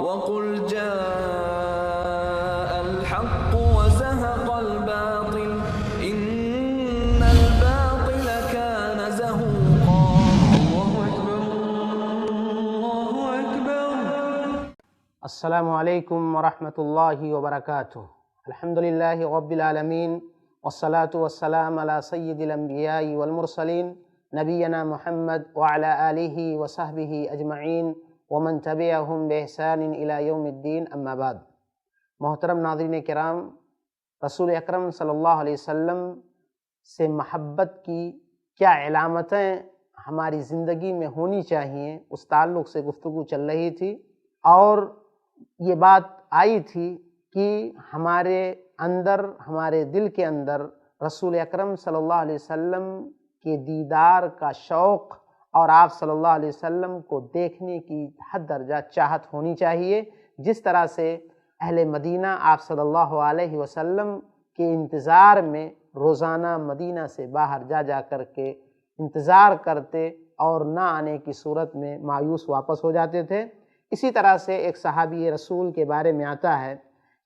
وقل جاء الحق وزهق الباطل إن الباطل كان زهوقا الله أكبر الله أكبر. السلام علیکم ورحمۃ اللہ وبرکاتہ. الحمد للہ رب العالمین والصلاة والسلام علی سید الانبیاء والمرسلین نبینا محمد وعلی آلہ وصحبہ اجمعین ومن تبعہم بإحسان الی یوم الدین. اما بعد. محترم ناظرین کرام، رسول اکرم صلی اللہ علیہ وسلم سے محبت کی کیا علامتیں ہماری زندگی میں ہونی چاہیے، اس تعلق سے گفتگو چل رہی تھی، اور یہ بات آئی تھی کہ ہمارے اندر، ہمارے دل کے اندر رسول اکرم صلی اللہ علیہ وسلم کے دیدار کا شوق اور آپ صلی اللہ علیہ وسلم کو دیکھنے کی حد درجہ چاہت ہونی چاہیے. جس طرح سے اہل مدینہ آپ صلی اللہ علیہ وسلم کے انتظار میں روزانہ مدینہ سے باہر جا کر کے انتظار کرتے اور نہ آنے کی صورت میں مایوس واپس ہو جاتے تھے، اسی طرح سے ایک صحابی رسول کے بارے میں آتا ہے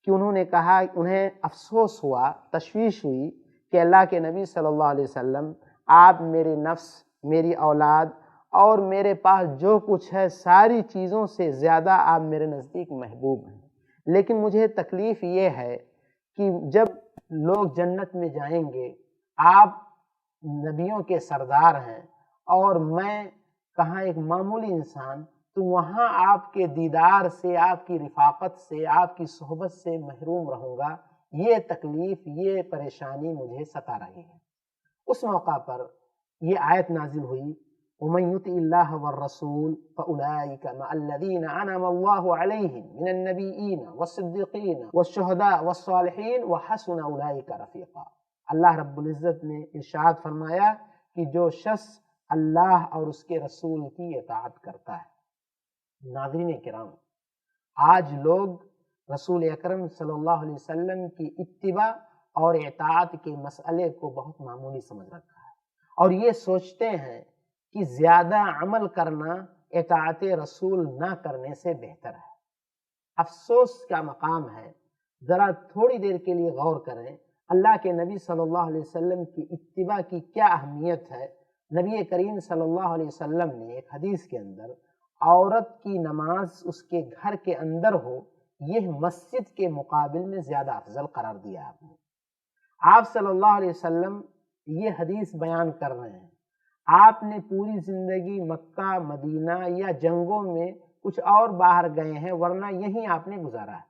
کہ انہوں نے کہا، انہیں افسوس ہوا، تشویش ہوئی کہ اللہ کے نبی صلی اللہ علیہ وسلم، آپ میرے نفس، میری اولاد اور میرے پاس جو کچھ ہے ساری چیزوں سے زیادہ آپ میرے نزدیک محبوب ہیں، لیکن مجھے تکلیف یہ ہے کہ جب لوگ جنت میں جائیں گے، آپ نبیوں کے سردار ہیں اور میں کہاں ایک معمولی انسان، تو وہاں آپ کے دیدار سے، آپ کی رفاقت سے، آپ کی صحبت سے محروم رہوں گا. یہ تکلیف، یہ پریشانی مجھے ستا رہی ہے. اس موقع پر یہ آیت نازل ہوئی، وَمَن يُطِعِ اللَّهَ وَالرَّسُولَ فَأُولَٰئِكَ مَعَ الَّذِينَ أَنْعَمَ اللَّهُ عَلَيْهِم مِّنَ النَّبِيِّينَ وَالصِّدِّيقِينَ وَالشُّهَدَاءِ وَالصَّالِحِينَ وَحَسُنَ أُولَٰئِكَ رَفِيقًا. اللہ رب العزت نے ارشاد فرمایا کہ جو شخص اللہ اور اس کے رسول کی اطاعت کرتا ہے. ناظرین کرام، آج لوگ رسول اکرم صلی اللہ علیہ وسلم کی اتباع اور اطاعت کے مسئلے کو بہت معمولی سمجھ رکھا ہے، اور یہ سوچتے ہیں کہ زیادہ عمل کرنا اطاعت رسول نہ کرنے سے بہتر ہے. افسوس کا مقام ہے. ذرا تھوڑی دیر کے لیے غور کریں، اللہ کے نبی صلی اللہ علیہ وسلم کی اتباع کی کیا اہمیت ہے. نبی کریم صلی اللہ علیہ وسلم نے ایک حدیث کے اندر عورت کی نماز اس کے گھر کے اندر ہو، یہ مسجد کے مقابل میں زیادہ افضل قرار دیا. آپ صلی اللہ علیہ وسلم یہ حدیث بیان کر رہے ہیں. آپ نے پوری زندگی مکہ، مدینہ یا جنگوں میں کچھ اور باہر گئے ہیں، ورنہ یہیں آپ نے گزارا ہے.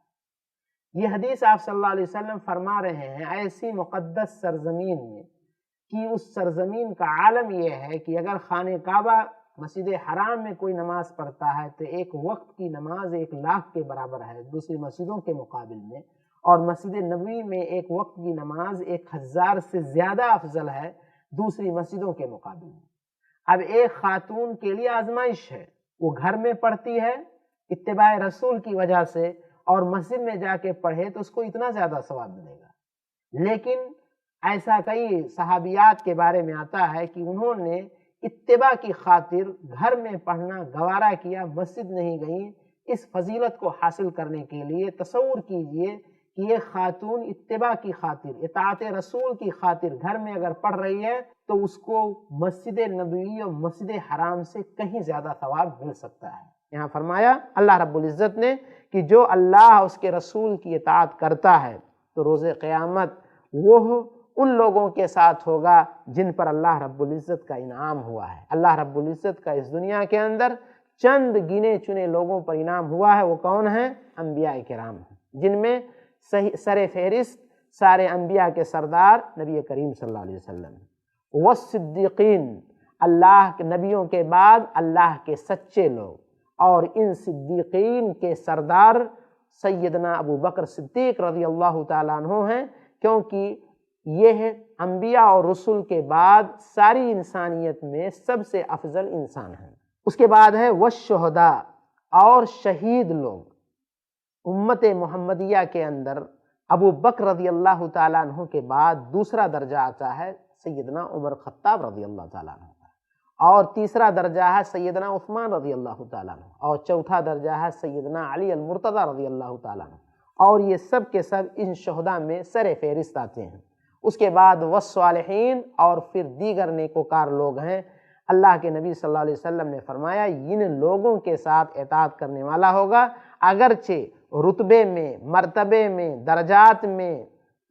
یہ حدیث آپ صلی اللہ علیہ وسلم فرما رہے ہیں ایسی مقدس سرزمین میں کہ اس سرزمین کا عالم یہ ہے کہ اگر خانہ کعبہ، مسجد حرام میں کوئی نماز پڑھتا ہے تو ایک وقت کی نماز 1,00,000 کے برابر ہے دوسری مسجدوں کے مقابل میں، اور مسجد نبوی میں ایک وقت کی نماز 1,000 سے زیادہ افضل ہے دوسری مسجدوں کے مقابل میں. اب ایک خاتون کے لیے آزمائش ہے، وہ گھر میں پڑھتی ہے اتباع رسول کی وجہ سے، اور مسجد میں جا کے پڑھے تو اس کو اتنا زیادہ ثواب ملے گا. لیکن ایسا کئی صحابیات کے بارے میں آتا ہے کہ انہوں نے اتباع کی خاطر گھر میں پڑھنا گوارا کیا، مسجد نہیں گئیں. اس فضیلت کو حاصل کرنے کے لیے تصور کیجئے کہ یہ خاتون اتباع کی خاطر، اطاعت رسول کی خاطر گھر میں اگر پڑھ رہی ہے تو اس کو مسجد نبوی اور مسجد حرام سے کہیں زیادہ ثواب مل سکتا ہے. یہاں فرمایا اللہ رب العزت نے کہ جو اللہ اس کے رسول کی اطاعت کرتا ہے تو روز قیامت وہ ان لوگوں کے ساتھ ہوگا جن پر اللہ رب العزت کا انعام ہوا ہے. اللہ رب العزت کا اس دنیا کے اندر چند گنے چنے لوگوں پر انعام ہوا ہے. وہ کون ہیں؟ انبیاء کرام ہیں، جن میں سر فہرست سارے انبیاء کے سردار نبی کریم صلی اللہ علیہ وسلم. والصدیقین، اللہ کے نبیوں کے بعد اللہ کے سچے لوگ، اور ان صدیقین کے سردار سیدنا ابو بکر صدیق رضی اللہ تعالیٰ عنہ ہیں، کیونکہ یہ انبیاء اور رسول کے بعد ساری انسانیت میں سب سے افضل انسان ہیں. اس کے بعد ہے والشہداء، اور شہید لوگ. امت محمدیہ کے اندر ابو بکر رضی اللہ تعالیٰ عنہ کے بعد دوسرا درجہ آتا ہے سیدنا عمر خطاب رضی اللہ تعالیٰ عنہ. اور تیسرا درجہ ہے سیدنا عثمان رضی اللہ تعالیٰ عنہ، اور چوتھا درجہ ہے سیدنا علی المرتضیٰ رضی اللہ تعالیٰ عنہ، اور یہ سب کے سب ان شہداء میں سر فہرست آتے ہیں۔ اس کے بعد والصالحین، اور پھر دیگر نیکوکار لوگ ہیں۔ اللہ کے نبی صلی اللہ علیہ وسلم نے فرمایا ان لوگوں کے ساتھ اطاعت کرنے والا ہوگا، اگرچہ رتبے میں، مرتبے میں، درجات میں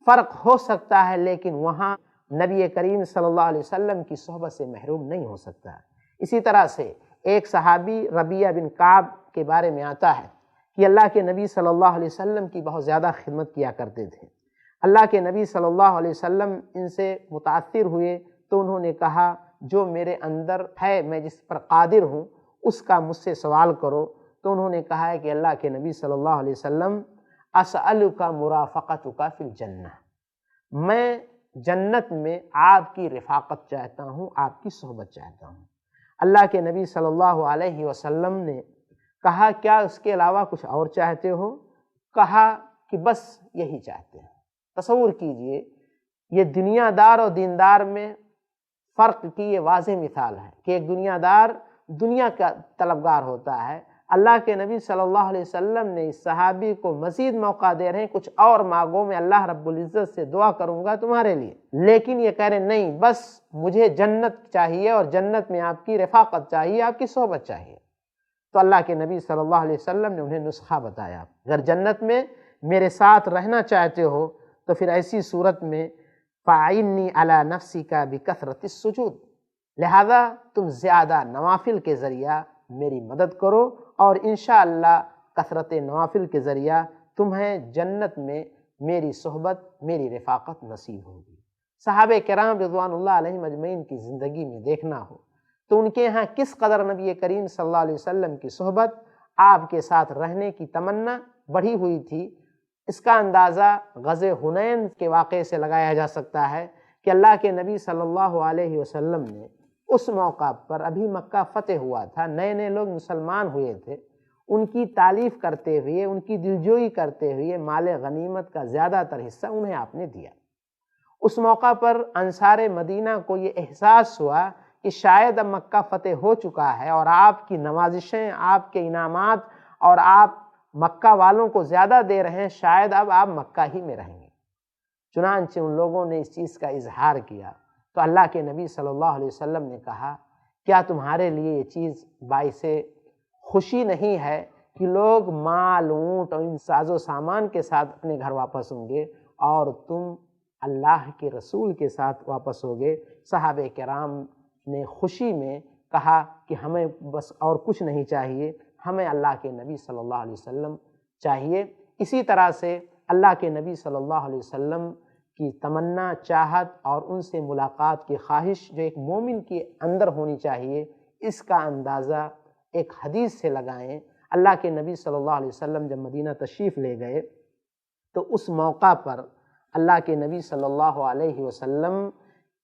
فرق ہو سکتا ہے، لیکن وہاں نبی کریم صلی اللہ علیہ وسلم کی صحبت سے محروم نہیں ہو سکتا۔ اسی طرح سے ایک صحابی ربیعہ بن کعب کے بارے میں آتا ہے کہ اللہ کے نبی صلی اللہ علیہ وسلم کی بہت زیادہ خدمت کیا کرتے تھے۔ اللہ کے نبی صلی اللہ علیہ وسلم ان سے متاثر ہوئے تو انہوں نے کہا جو میرے اندر ہے، میں جس پر قادر ہوں، اس کا مجھ سے سوال کرو۔ تو انہوں نے کہا ہے کہ اللہ کے نبی صلی اللہ علیہ وسلم اسألک مرافقتک فی الجنہ، میں جنت میں آپ کی رفاقت چاہتا ہوں، آپ کی صحبت چاہتا ہوں۔ اللہ کے نبی صلی اللہ علیہ وسلم نے کہا کیا اس کے علاوہ کچھ اور چاہتے ہو؟ کہا کہ بس یہی چاہتے ہیں۔ تصور کیجئے یہ دنیا دار اور دیندار میں فرق کی یہ واضح مثال ہے کہ ایک دنیا دار دنیا کا طلبگار ہوتا ہے، اللہ کے نبی صلی اللہ علیہ وسلم نے اس صحابی کو مزید موقع دے رہے ہیں کچھ اور مانگو، میں اللہ رب العزت سے دعا کروں گا تمہارے لیے، لیکن یہ کہہ رہے نہیں بس مجھے جنت چاہیے اور جنت میں آپ کی رفاقت چاہیے، آپ کی صحبت چاہیے۔ تو اللہ کے نبی صلی اللہ علیہ وسلم نے انہیں نسخہ بتایا، اگر جنت میں میرے ساتھ رہنا چاہتے ہو تو پھر ایسی صورت میں فَعِنِّي عَلَى نَفْسِكَ بِكَثْرَةِ السُّجُودِ، لہذا تم زیادہ نوافل کے ذریعہ میری مدد کرو اور انشاءاللہ کثرت نوافل کے ذریعہ تمہیں جنت میں میری صحبت، میری رفاقت نصیب ہوگی۔ صحابہ کرام رضوان اللہ علیہم اجمعین کی زندگی میں دیکھنا ہو تو ان کے ہاں کس قدر نبی کریم صلی اللہ علیہ وسلم کی صحبت، آپ کے ساتھ رہنے کی تمنا بڑھی ہوئی تھی۔ اس کا اندازہ غزوہ حنین کے واقعے سے لگایا جا سکتا ہے کہ اللہ کے نبی صلی اللہ علیہ وسلم نے اس موقع پر ابھی مکہ فتح ہوا تھا، نئے نئے لوگ مسلمان ہوئے تھے، ان کی تعریف کرتے ہوئے، ان کی دلجوئی کرتے ہوئے مال غنیمت کا زیادہ تر حصہ انہیں آپ نے دیا۔ اس موقع پر انصار مدینہ کو یہ احساس ہوا کہ شاید اب مکہ فتح ہو چکا ہے اور آپ کی نوازشیں، آپ کے انعامات اور آپ مکہ والوں کو زیادہ دے رہے ہیں، شاید اب آپ مکہ ہی میں رہیں گے۔ چنانچہ ان لوگوں نے اس چیز کا اظہار کیا تو اللہ کے نبی صلی اللہ علیہ وسلم نے کہا کیا تمہارے لیے یہ چیز باعث خوشی نہیں ہے کہ لوگ مال، اونٹ اور ان ساز و سامان کے ساتھ اپنے گھر واپس ہوں گے اور تم اللہ کے رسول کے ساتھ واپس ہوگے؟ صحابہ کرام نے خوشی میں کہا کہ ہمیں بس اور کچھ نہیں چاہیے، ہمیں اللہ کے نبی صلی اللہ علیہ وسلم چاہیے۔ اسی طرح سے اللہ کے نبی صلی اللہ علیہ وسلم کی تمنا، چاہت اور ان سے ملاقات کی خواہش جو ایک مومن کے اندر ہونی چاہیے، اس کا اندازہ ایک حدیث سے لگائیں۔ اللہ کے نبی صلی اللہ علیہ وسلم جب مدینہ تشریف لے گئے تو اس موقع پر اللہ کے نبی صلی اللہ علیہ وسلم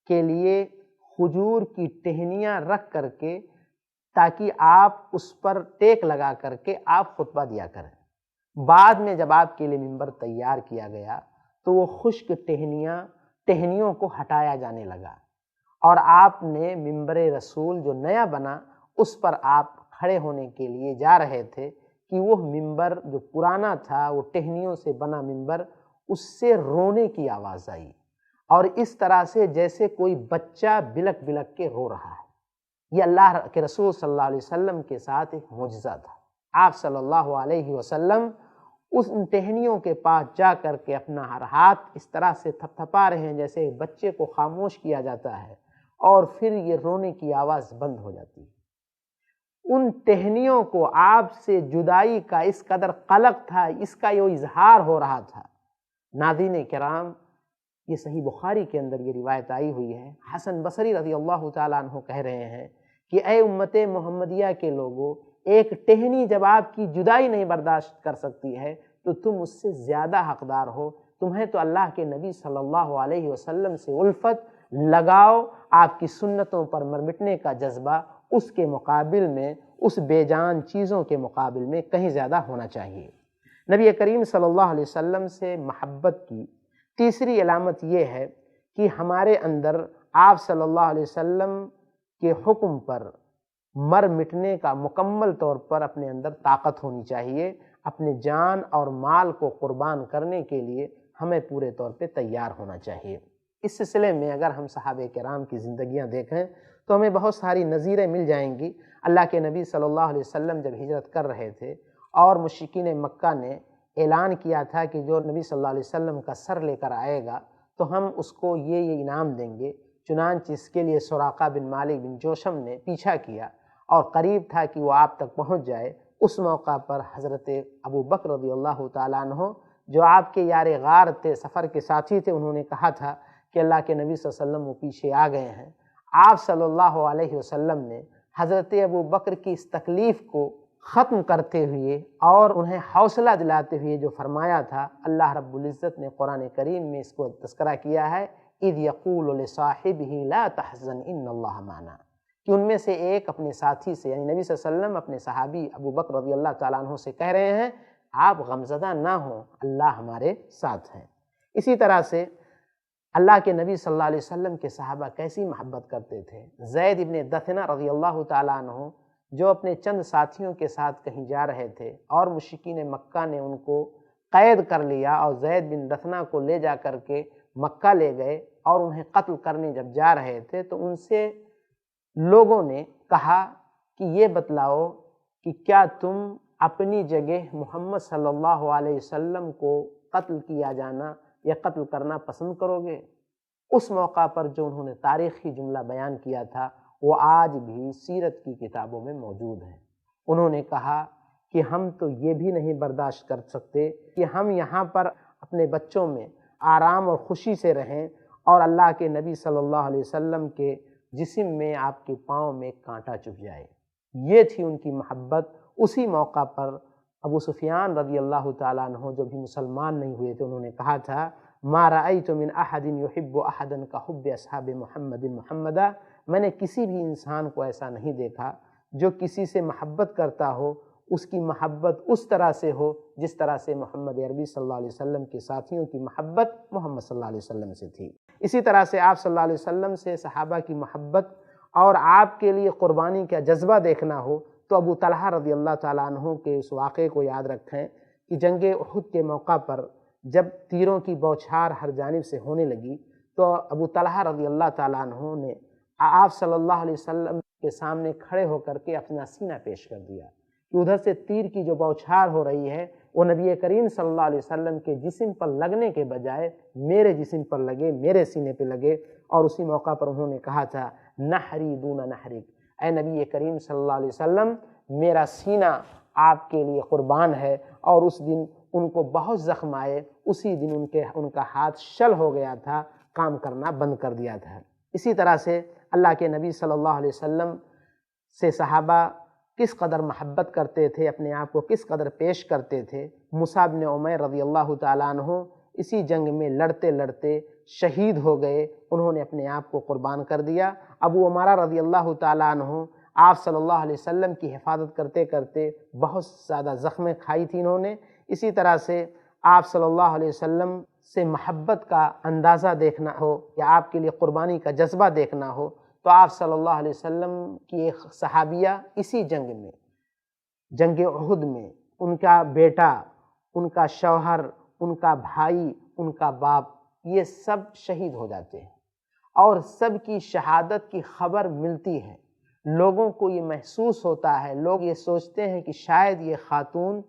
کے لیے کھجور کی ٹہنیاں رکھ کر کے تاکہ آپ اس پر ٹیک لگا کر کے آپ خطبہ دیا کریں۔ بعد میں جب آپ کے لیے ممبر تیار کیا گیا تو وہ خشک ٹہنیوں کو ہٹایا جانے لگا اور آپ نے ممبر رسول جو نیا بنا اس پر آپ کھڑے ہونے کے لیے جا رہے تھے کہ وہ ممبر جو پرانا تھا، وہ ٹہنیوں سے بنا ممبر، اس سے رونے کی آواز آئی اور اس طرح سے جیسے کوئی بچہ بلک بلک کے رو رہا ہے۔ یہ اللہ کے رسول صلی اللہ علیہ وسلم کے ساتھ ایک معجزہ تھا۔ آپ صلی اللہ علیہ وسلم اس ٹہنیوں کے پاس جا کر کے اپنا ہر ہاتھ اس طرح سے تھپتھپا رہے ہیں جیسے ایک بچے کو خاموش کیا جاتا ہے اور پھر یہ رونے کی آواز بند ہو جاتی ہے۔ ان ٹہنیوں کو آپ سے جدائی کا اس قدر قلق تھا، اس کا یہ اظہار ہو رہا تھا۔ ناظرین کرام، یہ صحیح بخاری کے اندر یہ روایت آئی ہوئی ہے، حسن بصری رضی اللہ تعالیٰ عنہ کہہ رہے ہیں کہ اے امت محمدیہ کے لوگوں، ایک ٹہنی جب آپ کی جدائی نہیں برداشت کر سکتی ہے تو تم اس سے زیادہ حقدار ہو۔ تمہیں تو اللہ کے نبی صلی اللہ علیہ وسلم سے الفت، لگاؤ، آپ کی سنتوں پر مٹنے کا جذبہ اس کے مقابل میں، اس بے جان چیزوں کے مقابل میں کہیں زیادہ ہونا چاہیے۔ نبی کریم صلی اللہ علیہ وسلم سے محبت کی تیسری علامت یہ ہے کہ ہمارے اندر آپ صلی اللہ علیہ وسلم کے حکم پر مر مٹنے کا مکمل طور پر اپنے اندر طاقت ہونی چاہیے۔ اپنے جان اور مال کو قربان کرنے کے لیے ہمیں پورے طور پہ تیار ہونا چاہیے۔ اس سلسلے میں اگر ہم صحابہ کرام کی زندگیاں دیکھیں تو ہمیں بہت ساری نظیریں مل جائیں گی۔ اللہ کے نبی صلی اللہ علیہ وسلم جب ہجرت کر رہے تھے اور مشرکین مکہ نے اعلان کیا تھا کہ جو نبی صلی اللہ علیہ وسلم کا سر لے کر آئے گا تو ہم اس کو یہ انعام دیں گے، چنانچہ اس کے لیے سراقہ بن مالک بن جوشم نے پیچھا کیا اور قریب تھا کہ وہ آپ تک پہنچ جائے۔ اس موقع پر حضرت ابو بکر رضی اللہ تعالیٰ عنہ جو آپ کے یار غار تھے، سفر کے ساتھی تھے، انہوں نے کہا تھا کہ اللہ کے نبی صلی اللہ علیہ وسلم وہ پیچھے آ گئے ہیں۔ آپ صلی اللہ علیہ وسلم نے حضرت ابو بکر کی اس تکلیف کو ختم کرتے ہوئے اور انہیں حوصلہ دلاتے ہوئے جو فرمایا تھا، اللہ رب العزت نے قرآن کریم میں اس کو تذکرہ کیا ہے، اِذْ يَقُولُ لِصَاحِبِهِ لَا تَحْزَنْ إِنَّ اللَّهَ مَعَنَا، کہ ان میں سے ایک اپنے ساتھی سے، یعنی نبی صلی اللہ علیہ وسلم اپنے صحابی ابو بکر رضی اللہ تعالیٰ عنہ سے کہہ رہے ہیں آپ غمزدہ نہ ہوں، اللہ ہمارے ساتھ ہیں۔ اسی طرح سے اللہ کے نبی صلی اللہ علیہ وسلم کے صحابہ کیسی محبت کرتے تھے۔ زید بن دثنہ رضی اللہ تعالیٰ عنہ جو اپنے چند ساتھیوں کے ساتھ کہیں جا رہے تھے اور مشرکین مکہ نے ان کو قید کر لیا اور زید بن دثنہ کو لے جا کر کے مکہ لے گئے اور انہیں قتل کرنے جب جا رہے تھے تو ان سے لوگوں نے کہا کہ یہ بتلاؤ کہ کیا تم اپنی جگہ محمد صلی اللہ علیہ وسلم کو قتل کیا جانا یا قتل کرنا پسند کرو گے؟ اس موقع پر جو انہوں نے تاریخی جملہ بیان کیا تھا وہ آج بھی سیرت کی کتابوں میں موجود ہے۔ انہوں نے کہا کہ ہم تو یہ بھی نہیں برداشت کر سکتے کہ ہم یہاں پر اپنے بچوں میں آرام اور خوشی سے رہیں اور اللہ کے نبی صلی اللہ علیہ وسلم کے جسم میں آپ کے پاؤں میں کانٹا چبھ جائے۔ یہ تھی ان کی محبت۔ اسی موقع پر ابو سفیان رضی اللہ تعالیٰ عنہ جو بھی مسلمان نہیں ہوئے تھے انہوں نے کہا تھا ما رأیت من احد یحب احدا کحب اصحاب محمد محمدا، میں نے کسی بھی انسان کو ایسا نہیں دیکھا جو کسی سے محبت کرتا ہو اس کی محبت اس طرح سے ہو جس طرح سے محمد عربی صلی اللہ علیہ وسلم کے ساتھیوں کی محبت محمد صلی اللہ علیہ وسلم سے تھی۔ اسی طرح سے آپ صلی اللہ علیہ وسلم سے صحابہ کی محبت اور آپ کے لیے قربانی کا جذبہ دیکھنا ہو تو ابو طلحہ رضی اللہ تعالیٰ عنہ کے اس واقعے کو یاد رکھیں کہ جنگ احد کے موقع پر جب تیروں کی بوچھار ہر جانب سے ہونے لگی تو ابو طلحہ رضی اللہ تعالیٰ عنہ نے آپ صلی اللہ علیہ وسلم کے سامنے کھڑے ہو کر کے اپنا سینہ پیش کر دیا کہ ادھر سے تیر کی جو بوچھار ہو رہی ہے وہ نبی کریم صلی اللہ علیہ وسلم کے جسم پر لگنے کے بجائے میرے جسم پر لگے، میرے سینے پہ لگے۔ اور اسی موقع پر انہوں نے کہا تھا نحری دون نحرک، اے نبی کریم صلی اللہ علیہ وسلم میرا سینہ آپ کے لیے قربان ہے۔ اور اس دن ان کو بہت زخم آئے، اسی دن ان کا ہاتھ شل ہو گیا تھا، کام کرنا بند کر دیا تھا۔ اسی طرح سے اللہ کے نبی صلی اللہ علیہ وسلم سے صحابہ کس قدر محبت کرتے تھے، اپنے آپ کو کس قدر پیش کرتے تھے۔ مصعب بن عمیر رضی اللہ تعالیٰ عنہ اسی جنگ میں لڑتے لڑتے شہید ہو گئے، انہوں نے اپنے آپ کو قربان کر دیا۔ ابو عمارہ رضی اللہ تعالیٰ عنہ آپ صلی اللہ علیہ وسلم کی حفاظت کرتے کرتے بہت زیادہ زخمیں کھائی تھی انہوں نے۔ اسی طرح سے آپ صلی اللہ علیہ وسلم سے محبت کا اندازہ دیکھنا ہو یا آپ کے لیے قربانی کا جذبہ دیکھنا ہو تو آپ صلی اللہ علیہ وسلم کی ایک صحابیہ اسی جنگ میں، جنگ احد میں، ان کا بیٹا، ان کا شوہر، ان کا بھائی، ان کا باپ، یہ سب شہید ہو جاتے ہیں اور سب کی شہادت کی خبر ملتی ہے۔ لوگوں کو یہ محسوس ہوتا ہے، لوگ یہ سوچتے ہیں کہ شاید یہ خاتون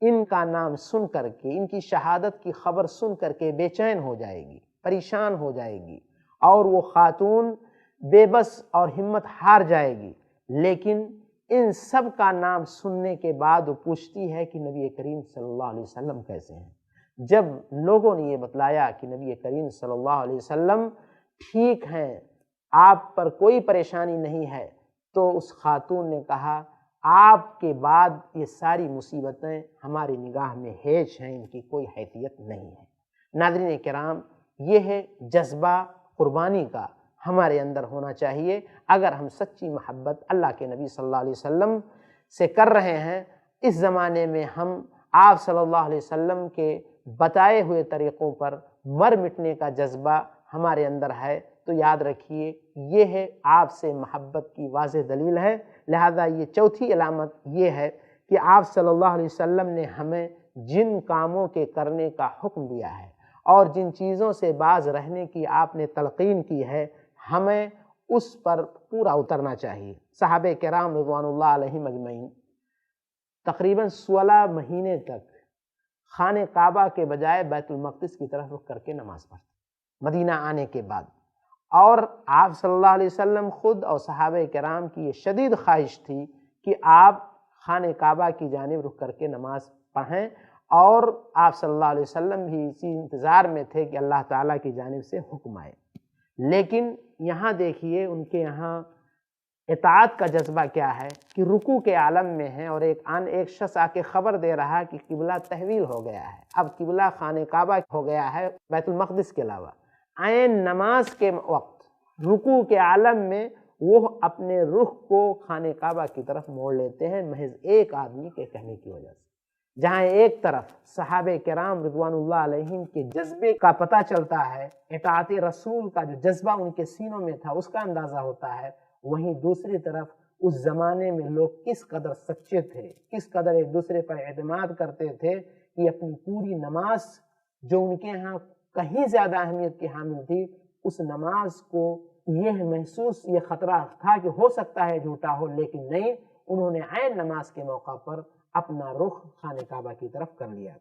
ان کا نام سن کر کے، ان کی شہادت کی خبر سن کر کے بے چین ہو جائے گی، پریشان ہو جائے گی اور وہ خاتون بے بس اور ہمت ہار جائے گی۔ لیکن ان سب کا نام سننے کے بعد وہ پوچھتی ہے کہ نبی کریم صلی اللہ علیہ وسلم کیسے ہیں۔ جب لوگوں نے یہ بتلایا کہ نبی کریم صلی اللہ علیہ وسلم ٹھیک ہیں، آپ پر کوئی پریشانی نہیں ہے، تو اس خاتون نے کہا آپ کے بعد یہ ساری مصیبتیں ہماری نگاہ میں ہیچ ہیں، ان کی کوئی حیثیت نہیں ہے۔ ناظرین کرام، یہ ہے جذبہ قربانی کا ہمارے اندر ہونا چاہیے۔ اگر ہم سچی محبت اللہ کے نبی صلی اللہ علیہ وسلم سے کر رہے ہیں، اس زمانے میں ہم آپ صلی اللہ علیہ وسلم کے بتائے ہوئے طریقوں پر مر مٹنے کا جذبہ ہمارے اندر ہے تو یاد رکھیے یہ ہے آپ سے محبت کی واضح دلیل ہے۔ لہذا یہ چوتھی علامت یہ ہے کہ آپ صلی اللہ علیہ وسلم نے ہمیں جن کاموں کے کرنے کا حکم دیا ہے اور جن چیزوں سے باز رہنے کی آپ نے تلقین کی ہے، ہمیں اس پر پورا اترنا چاہیے۔ صحابہ کرام رضوان اللہ علیہم اجمعین تقریباً 16 مہینے تک خانہ کعبہ کے بجائے بیت المقدس کی طرف رخ کر کے نماز پڑھتے مدینہ آنے کے بعد، اور آپ صلی اللہ علیہ وسلم خود اور صحابہ کرام کی یہ شدید خواہش تھی کہ آپ خانہ کعبہ کی جانب رخ کر کے نماز پڑھیں، اور آپ صلی اللہ علیہ وسلم بھی اسی انتظار میں تھے کہ اللہ تعالیٰ کی جانب سے حکم آئے۔ لیکن یہاں دیکھیے ان کے یہاں اطاعت کا جذبہ کیا ہے کہ رکوع کے عالم میں ہے، اور ایک شخص آ کے خبر دے رہا کہ قبلہ تحویل ہو گیا ہے، اب قبلہ خانہ کعبہ ہو گیا ہے بیت المقدس کے علاوہ۔ عین نماز کے وقت رکوع کے عالم میں وہ اپنے رخ کو خانہ کعبہ کی طرف موڑ لیتے ہیں محض ایک آدمی کے کہنے کی وجہ سے۔ جہاں ایک طرف صحابہ کرام رضوان اللہ علیہم کے جذبے کا پتہ چلتا ہے، اطاعت رسول کا جو جذبہ ان کے سینوں میں تھا اس کا اندازہ ہوتا ہے، وہیں دوسری طرف اس زمانے میں لوگ کس قدر سچے تھے، کس قدر ایک دوسرے پر اعتماد کرتے تھے کہ اپنی پوری نماز جو ان کے ہاں کہیں زیادہ اہمیت کی حامل تھی، اس نماز کو یہ محسوس، یہ خطرہ تھا کہ ہو سکتا ہے جھوٹا ہو، لیکن نہیں، انہوں نے عین نماز کے موقع پر اپنا رخ خانہ کعبہ کی طرف کر لیا۔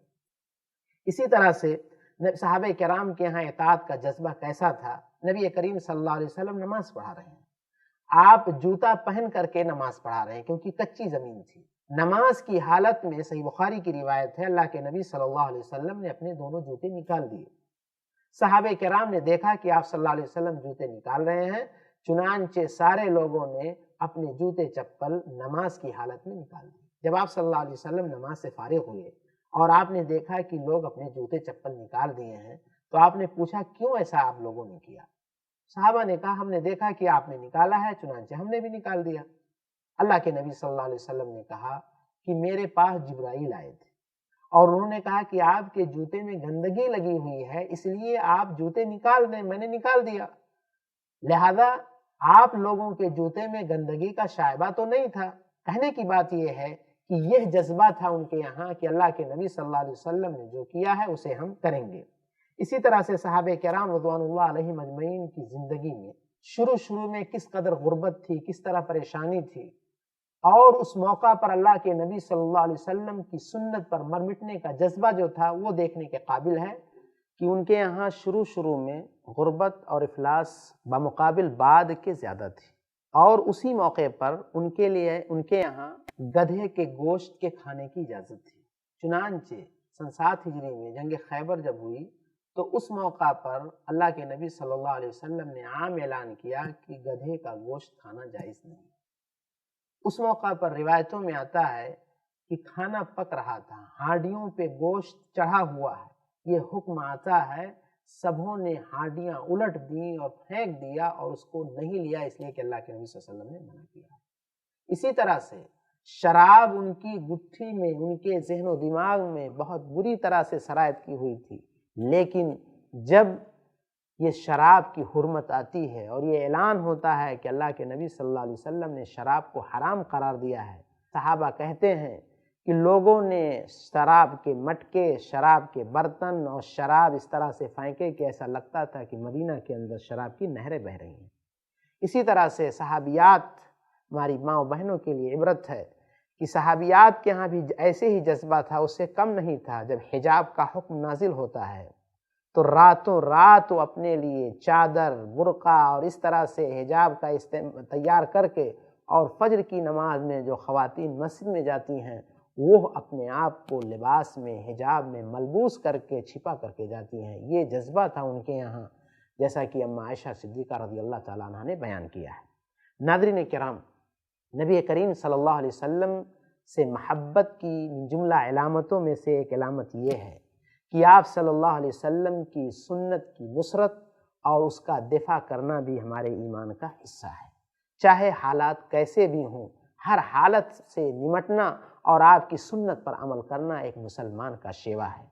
اسی طرح سے صحابہ کرام کے ہاں اطاعت کا جذبہ کیسا تھا؟ نبی کریم صلی اللہ علیہ وسلم نماز پڑھا رہے ہیں، آپ جوتا پہن کر کے نماز پڑھا رہے ہیں کیونکہ کچی زمین تھی۔ نماز کی حالت میں صحیح بخاری کی روایت ہے، اللہ کے نبی صلی اللہ علیہ وسلم نے اپنے دونوں جوتے نکال دیے۔ صحابہ کرام نے دیکھا کہ آپ صلی اللہ علیہ وسلم جوتے نکال رہے ہیں، چنانچہ سارے لوگوں نے اپنے جوتے چپل نماز کی حالت میں نکال دیے۔ جب آپ صلی اللہ علیہ وسلم نماز سے فارغ ہوئے اور آپ نے دیکھا کہ لوگ اپنے جوتے چپل نکال دیے ہیں، تو آپ نے پوچھا کیوں ایسا آپ لوگوں نے کیا؟ صحابہ نے کہا ہم نے دیکھا کہ آپ نے نکالا ہے، چنانچہ ہم نے بھی نکال دیا۔ اللہ کے نبی صلی اللہ علیہ وسلم نے کہا کہ میرے پاس جبرائیل آئے تھے اور انہوں نے کہا کہ آپ کے جوتے میں گندگی لگی ہوئی ہے، اس لیے آپ جوتے نکال دیں، میں نے نکال دیا۔ لہذا آپ لوگوں کے جوتے میں گندگی کا شائبہ تو نہیں تھا۔ کہنے کی بات یہ ہے کہ یہ جذبہ تھا ان کے یہاں کہ اللہ کے نبی صلی اللہ علیہ وسلم نے جو کیا ہے اسے ہم کریں گے۔ اسی طرح سے صحابہ کرام رضوان اللہ علیہم اجمعین کی زندگی میں شروع میں کس قدر غربت تھی، کس طرح پریشانی تھی، اور اس موقع پر اللہ کے نبی صلی اللہ علیہ وسلم کی سنت پر مر مٹنے کا جذبہ جو تھا وہ دیکھنے کے قابل ہے کہ ان کے یہاں شروع میں غربت اور افلاس بمقابل بعد کے زیادہ تھی، اور اسی موقع پر ان کے یہاں گدھے کے گوشت کے کھانے کی اجازت تھی۔ چنانچہ سن 7 ہجری میں جنگ خیبر جب ہوئی تو اس موقع پر اللہ کے نبی صلی اللہ علیہ وسلم نے عام اعلان کیا کہ گدھے کا گوشت کھانا جائز نہیں۔ اس موقع پر روایتوں میں آتا ہے کہ کھانا پک رہا تھا، ہانڈیوں پہ گوشت چڑھا ہوا ہے، یہ حکم آتا ہے، سبھوں نے ہانڈیاں الٹ دیں اور پھینک دیا اور اس کو نہیں لیا، اس لیے کہ اللہ کے نبی صلی اللہ علیہ وسلم نے منع کیا۔ اسی طرح سے شراب ان کی گٹھی میں، ان کے ذہن و دماغ میں بہت بری طرح سے سرایت کی ہوئی تھی، لیکن جب یہ شراب کی حرمت آتی ہے اور یہ اعلان ہوتا ہے کہ اللہ کے نبی صلی اللہ علیہ وسلم نے شراب کو حرام قرار دیا ہے، صحابہ کہتے ہیں کہ لوگوں نے شراب کے مٹکے، شراب کے برتن اور شراب اس طرح سے پھینکے کہ ایسا لگتا تھا کہ مدینہ کے اندر شراب کی نہریں بہہ رہی ہیں۔ اسی طرح سے صحابیات ہماری ماں و بہنوں کے لیے عبرت ہے کہ صحابیات کے ہاں بھی ایسے ہی جذبہ تھا، اس سے کم نہیں تھا۔ جب حجاب کا حکم نازل ہوتا ہے تو راتوں رات وہ اپنے لیے چادر، برقع اور اس طرح سے حجاب کا تیار کر کے، اور فجر کی نماز میں جو خواتین مسجد میں جاتی ہیں وہ اپنے آپ کو لباس میں، حجاب میں ملبوس کر کے، چھپا کر کے جاتی ہیں۔ یہ جذبہ تھا ان کے یہاں، جیسا کہ اماں عائشہ صدیقہ رضی اللہ تعالیٰ عنہ نے بیان کیا ہے۔ ناظرین کرام، نبی کریم صلی اللہ علیہ وسلم سے محبت کی جملہ علامتوں میں سے ایک علامت یہ ہے کہ آپ صلی اللہ علیہ وسلم کی سنت کی نصرت اور اس کا دفاع کرنا بھی ہمارے ایمان کا حصہ ہے۔ چاہے حالات کیسے بھی ہوں، ہر حالت سے نمٹنا اور آپ کی سنت پر عمل کرنا ایک مسلمان کا شیوا ہے۔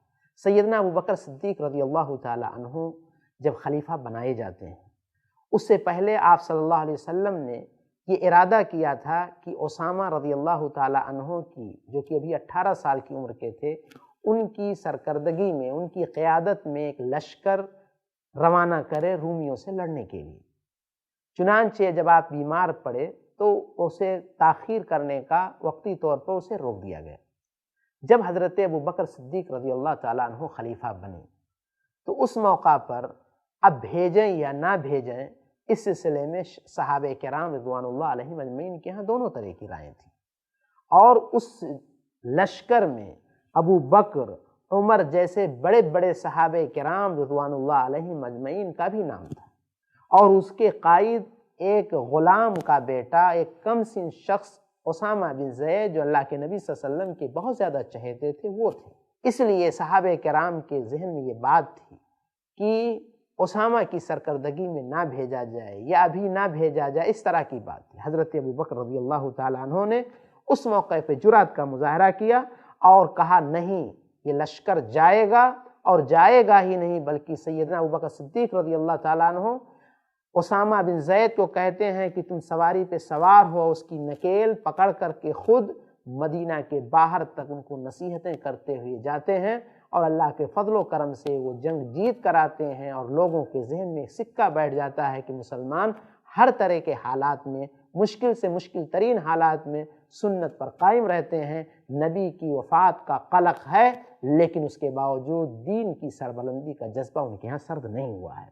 سیدنا ابوبکر صدیق رضی اللہ تعالی عنہ جب خلیفہ بنائے جاتے ہیں، اس سے پہلے آپ صلی اللہ علیہ وسلم نے یہ ارادہ کیا تھا کہ اسامہ رضی اللہ تعالی عنہ کی، جو کہ ابھی 18 سال کی عمر کے تھے، ان کی سرکردگی میں، ان کی قیادت میں ایک لشکر روانہ کرے رومیوں سے لڑنے کے لیے۔ چنانچہ جب آپ بیمار پڑے تو اسے تاخیر کرنے کا وقتی طور پر اسے روک دیا گیا۔ جب حضرت ابوبکر صدیق رضی اللہ تعالیٰ عنہ خلیفہ بنے تو اس موقع پر اب بھیجیں یا نہ بھیجیں، اس سلسلے میں صحابہ کرام رضوان اللہ علیہم اجمعین کے ہاں دونوں طرح کی رائیں تھیں، اور اس لشکر میں ابو بکر، عمر جیسے بڑے بڑے صحابہ کرام رضوان اللہ علیہم اجمعین کا بھی نام تھا، اور اس کے قائد ایک غلام کا بیٹا، ایک کم سن شخص اسامہ بن زید، جو اللہ کے نبی صلی اللہ علیہ وسلم کے بہت زیادہ چہیتے تھے، وہ تھے۔ اس لیے صحابہ کرام کے ذہن میں یہ بات تھی کہ اسامہ کی سرکردگی میں نہ بھیجا جائے یا ابھی نہ بھیجا جائے، اس طرح کی بات تھی۔ حضرت ابوبکر رضی اللہ تعالیٰ عنہ نے اس موقع پہ جرأت کا مظاہرہ کیا اور کہا نہیں، یہ لشکر جائے گا، اور جائے گا ہی نہیں بلکہ سیدنا ابوبکر صدیق رضی اللہ تعالیٰ عنہ اسامہ بن زید کو کہتے ہیں کہ تم سواری پہ سوار ہو، اس کی نکیل پکڑ کر کے خود مدینہ کے باہر تک ان کو نصیحتیں کرتے ہوئے جاتے ہیں، اور اللہ کے فضل و کرم سے وہ جنگ جیت کر آتے ہیں، اور لوگوں کے ذہن میں سکہ بیٹھ جاتا ہے کہ مسلمان ہر طرح کے حالات میں، مشکل سے مشکل ترین حالات میں سنت پر قائم رہتے ہیں۔ نبی کی وفات کا قلق ہے، لیکن اس کے باوجود دین کی سربلندی کا جذبہ ان کے ہاں سرد نہیں ہوا ہے۔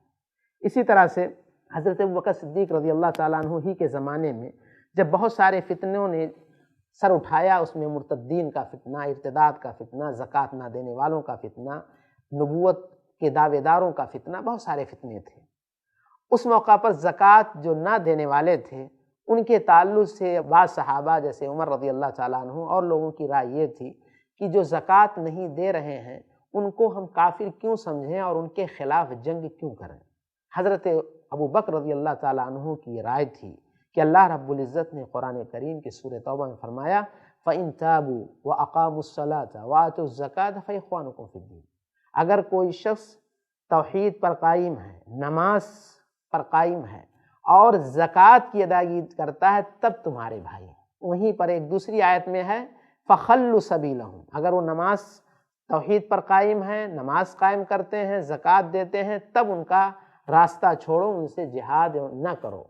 اسی طرح سے حضرت ابوبکر صدیق رضی اللہ تعالیٰ عنہ ہی کے زمانے میں جب بہت سارے فتنوں نے سر اٹھایا، اس میں مرتدین کا فتنہ، ارتداد کا فتنہ، زکوٰۃ نہ دینے والوں کا فتنہ، نبوت کے دعوے داروں کا فتنہ، بہت سارے فتنے تھے۔ اس موقع پر زکوٰۃ جو نہ دینے والے تھے، ان کے تعلق سے بعض صحابہ جیسے عمر رضی اللہ تعالیٰ عنہ اور لوگوں کی رائے یہ تھی کہ جو زکوٰۃ نہیں دے رہے ہیں ان کو ہم کافر کیوں سمجھیں اور ان کے خلاف جنگ کیوں کریں۔ حضرت ابوبکر رضی اللہ تعالیٰ عنہ کی رائے تھی کہ اللہ رب العزت نے قرآن کریم کی سورہ توبہ میں فرمایا فَإِن تَابُوا وَأَقَامُوا الصَّلَاةَ وَآتُوا الزَّكَاةَ فَإِخْوَانُكُمْ فِي الدِّينِ۔ اگر کوئی شخص توحید پر قائم ہے، نماز پر قائم ہے اور زکوٰۃ کی ادائیگی کرتا ہے، تب تمہارے بھائی ہیں۔ وہیں پر ایک دوسری آیت میں ہے فَخَلُّوا سَبِيلَهُمْ، اگر وہ نماز توحید پر قائم ہے، نماز قائم کرتے ہیں، زکوٰۃ دیتے ہیں، تب ان کا راستہ چھوڑو، ان سے جہاد نہ کرو۔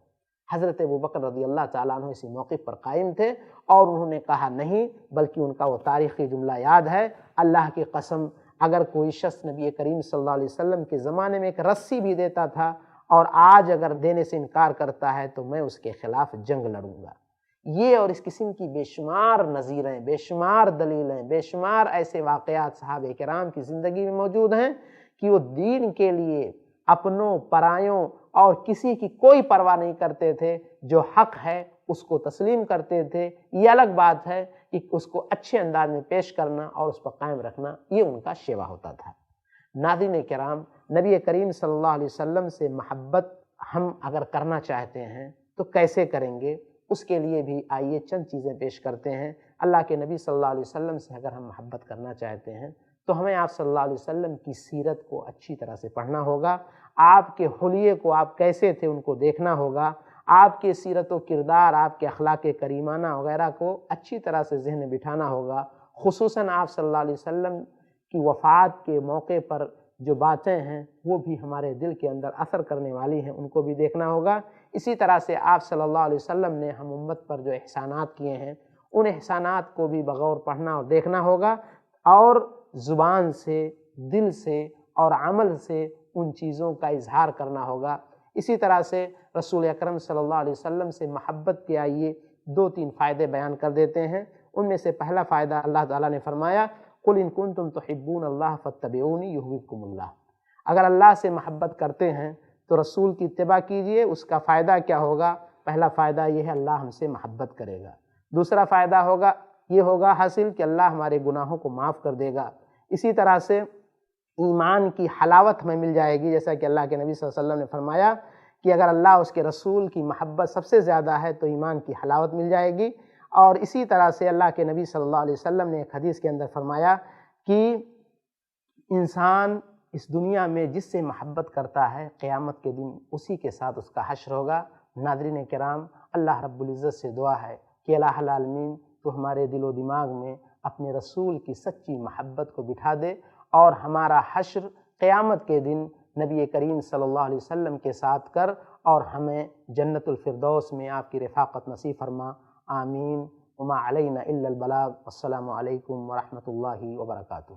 حضرت ابوبکر رضی اللہ تعالیٰ عنہ اسی موقف پر قائم تھے، اور انہوں نے کہا نہیں، بلکہ ان کا وہ تاریخی جملہ یاد ہے، اللہ کی قسم اگر کوئی شخص نبی کریم صلی اللہ علیہ وسلم کے زمانے میں ایک رسی بھی دیتا تھا اور آج اگر دینے سے انکار کرتا ہے تو میں اس کے خلاف جنگ لڑوں گا۔ یہ اور اس قسم کی بے شمار نظیریں، بے شمار دلیلیں، بے شمار ایسے واقعات صحابہ کرام کی زندگی میں موجود ہیں کہ وہ دین کے لیے اپنوں، پرایوں اور کسی کی کوئی پرواہ نہیں کرتے تھے۔ جو حق ہے اس کو تسلیم کرتے تھے۔ یہ الگ بات ہے کہ اس کو اچھے انداز میں پیش کرنا اور اس پر قائم رکھنا، یہ ان کا شیوا ہوتا تھا۔ ناظرین کرام، نبی کریم صلی اللہ علیہ وسلم سے محبت ہم اگر کرنا چاہتے ہیں تو کیسے کریں گے؟ اس کے لیے بھی آئیے چند چیزیں پیش کرتے ہیں۔ اللہ کے نبی صلی اللہ علیہ وسلم سے اگر ہم محبت کرنا چاہتے ہیں تو ہمیں آپ صلی اللہ علیہ وسلم کی سیرت کو اچھی طرح سے پڑھنا ہوگا، آپ کے حلیے کو، آپ کیسے تھے ان کو دیکھنا ہوگا، آپ کے سیرت و کردار، آپ کے اخلاق کریمانہ وغیرہ کو اچھی طرح سے ذہن میں بٹھانا ہوگا۔ خصوصاً آپ صلی اللہ علیہ وسلم کی وفات کے موقع پر جو باتیں ہیں وہ بھی ہمارے دل کے اندر اثر کرنے والی ہیں، ان کو بھی دیکھنا ہوگا۔ اسی طرح سے آپ صلی اللہ علیہ وسلم نے ہم امت پر جو احسانات کیے ہیں ان احسانات کو بھی بغور پڑھنا اور دیکھنا ہوگا، اور زبان سے، دل سے اور عمل سے ان چیزوں کا اظہار کرنا ہوگا۔ اسی طرح سے رسول اکرم صلی اللہ علیہ وسلم سے محبت کے آئیے 2-3 فائدے بیان کر دیتے ہیں۔ ان میں سے پہلا فائدہ اللہ تعالیٰ نے فرمایا قُلْ إِن كُنتُمْ تُحِبُّونَ اللَّهَ فَاتَّبِعُونِي يُحْبِبْكُمُ اللَّهُ۔ اگر اللہ سے محبت کرتے ہیں تو رسول کی اتباع کیجئے۔ اس کا فائدہ کیا ہوگا؟ پہلا فائدہ یہ ہے اللہ ہم سے محبت کرے گا۔ دوسرا فائدہ یہ ہوگا حاصل کہ اللہ ہمارے گناہوں کو معاف کر دے گا۔ اسی طرح سے ایمان کی حلاوت ہمیں مل جائے گی، جیسا کہ اللہ کے نبی صلی اللہ علیہ وسلم نے فرمایا کہ اگر اللہ اس کے رسول کی محبت سب سے زیادہ ہے تو ایمان کی حلاوت مل جائے گی۔ اور اسی طرح سے اللہ کے نبی صلی اللہ علیہ وسلم نے ایک حدیث کے اندر فرمایا کہ انسان اس دنیا میں جس سے محبت کرتا ہے قیامت کے دن اسی کے ساتھ اس کا حشر ہوگا۔ ناظرین کرام، اللہ رب العزت سے دعا ہے کہ الہ العالمین تو ہمارے دل و دماغ میں اپنے رسول کی سچی محبت کو بٹھا دے، اور ہمارا حشر قیامت کے دن نبی کریم صلی اللہ علیہ وسلم کے ساتھ کر، اور ہمیں جنت الفردوس میں آپ کی رفاقت نصیب فرما۔ آمین۔ وما علینا الا البلاغ۔ السلام علیکم ورحمۃ اللہ وبرکاتہ۔